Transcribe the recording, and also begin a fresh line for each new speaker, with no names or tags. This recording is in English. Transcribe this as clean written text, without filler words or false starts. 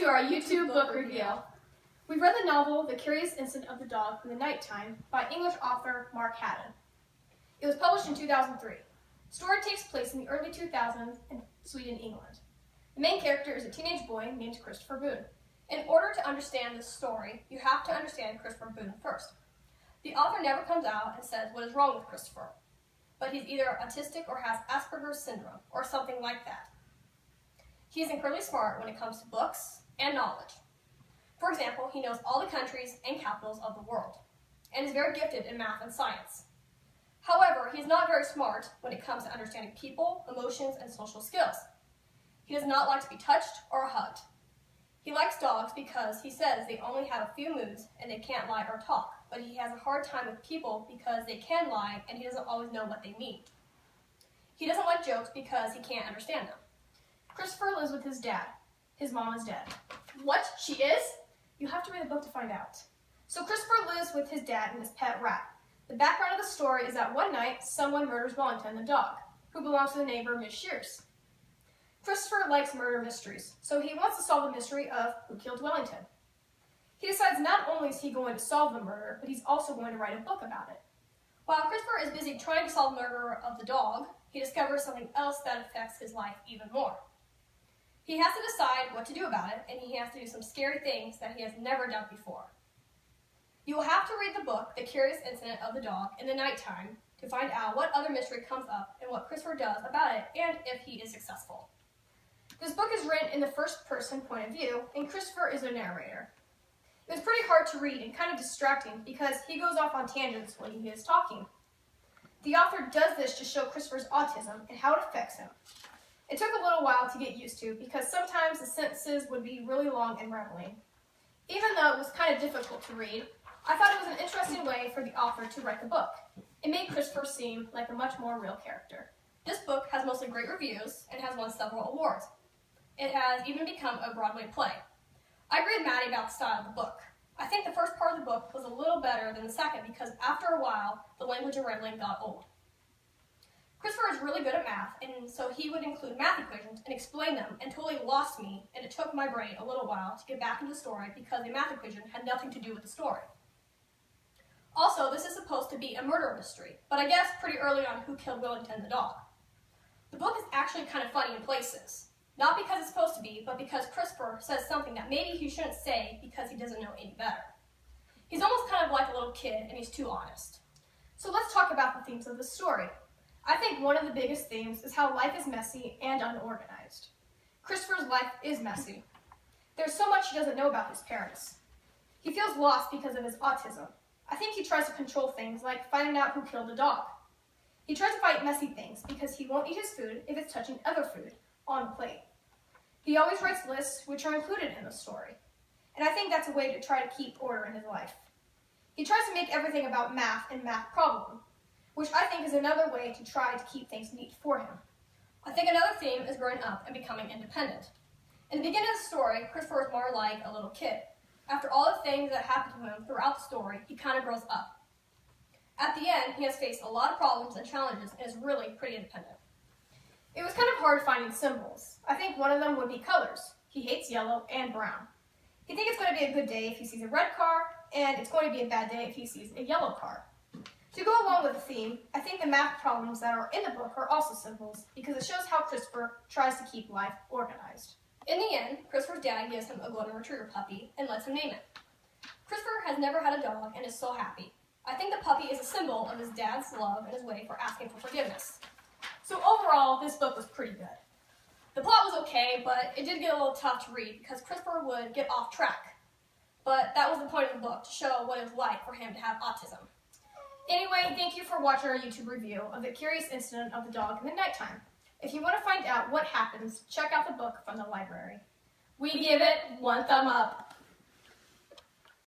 to our YouTube book review. We've read the novel The Curious Incident of the Dog in the Nighttime by English author Mark Haddon. It was published in 2003. The story takes place in the early 2000s in Sweden, England. The main character is a teenage boy named Christopher Boone. In order to understand this story, you have to understand Christopher Boone first. The author never comes out and says what is wrong with Christopher, but he's either autistic or has Asperger's syndrome or something like that. He is incredibly smart when it comes to books and knowledge. For example, he knows all the countries and capitals of the world, and is very gifted in math and science. However, he is not very smart when it comes to understanding people, emotions, and social skills. He does not like to be touched or hugged. He likes dogs because he says they only have a few moods and they can't lie or talk, but he has a hard time with people because they can lie and he doesn't always know what they mean. He doesn't like jokes because he can't understand them. Christopher lives with his dad. His mom is dead. What? She is? You have to read the book to find out. So Christopher lives with his dad and his pet rat. The background of the story is that one night, someone murders Wellington the dog, who belongs to the neighbor Miss Shears. Christopher likes murder mysteries, so he wants to solve the mystery of who killed Wellington. He decides not only is he going to solve the murder, but he's also going to write a book about it. While Christopher is busy trying to solve the murder of the dog, he discovers something else that affects his life even more. He has to decide what to do about it, and he has to do some scary things that he has never done before. You will have to read the book, The Curious Incident of the Dog in the Nighttime, to find out what other mystery comes up and what Christopher does about it, and if he is successful. This book is written in the first-person point of view, and Christopher is a narrator. It was pretty hard to read and kind of distracting because he goes off on tangents when he is talking. The author does this to show Christopher's autism and how it affects him. It took a little while to get used to because sometimes the sentences would be really long and rambling. Even though it was kind of difficult to read, I thought it was an interesting way for the author to write the book. It made Christopher seem like a much more real character. This book has mostly great reviews and has won several awards. It has even become a Broadway play. I agree with Maddie about the style of the book. I think the first part of the book was a little better than the second because after a while, the language and rambling got old. Christopher is really good at math, and so he would include math equations and explain them and totally lost me, and it took my brain a little while to get back into the story because the math equation had nothing to do with the story. Also, this is supposed to be a murder mystery, but I guess pretty early on who killed Wellington the dog. The book is actually kind of funny in places. Not because it's supposed to be, but because Christopher says something that maybe he shouldn't say because he doesn't know any better. He's almost kind of like a little kid, and he's too honest. So let's talk about the themes of the story. I think one of the biggest themes is how life is messy and unorganized. Christopher's life is messy. There's so much he doesn't know about his parents. He feels lost because of his autism. I think he tries to control things like finding out who killed the dog. He tries to fight messy things because he won't eat his food if it's touching other food on the plate. He always writes lists which are included in the story. And I think that's a way to try to keep order in his life. He tries to make everything about math and math problem, which I think is another way to try to keep things neat for him. I think another theme is growing up and becoming independent. In the beginning of the story, Christopher is more like a little kid. After all the things that happen to him throughout the story, he kind of grows up. At the end, he has faced a lot of problems and challenges and is really pretty independent. It was kind of hard finding symbols. I think one of them would be colors. He hates yellow and brown. He thinks it's going to be a good day if he sees a red car, and it's going to be a bad day if he sees a yellow car. To go along with the theme, I think the math problems that are in the book are also symbols because it shows how Christopher tries to keep life organized. In the end, Christopher's dad gives him a golden retriever puppy and lets him name it. Christopher has never had a dog and is so happy. I think the puppy is a symbol of his dad's love and his way for asking for forgiveness. So overall, this book was pretty good. The plot was okay, but it did get a little tough to read because Christopher would get off track. But that was the point of the book, to show what it was like for him to have autism. Anyway, thank you for watching our YouTube review of The Curious Incident of the Dog in the Nighttime. If you want to find out what happens, check out the book from the library. We give it 1 thumb up.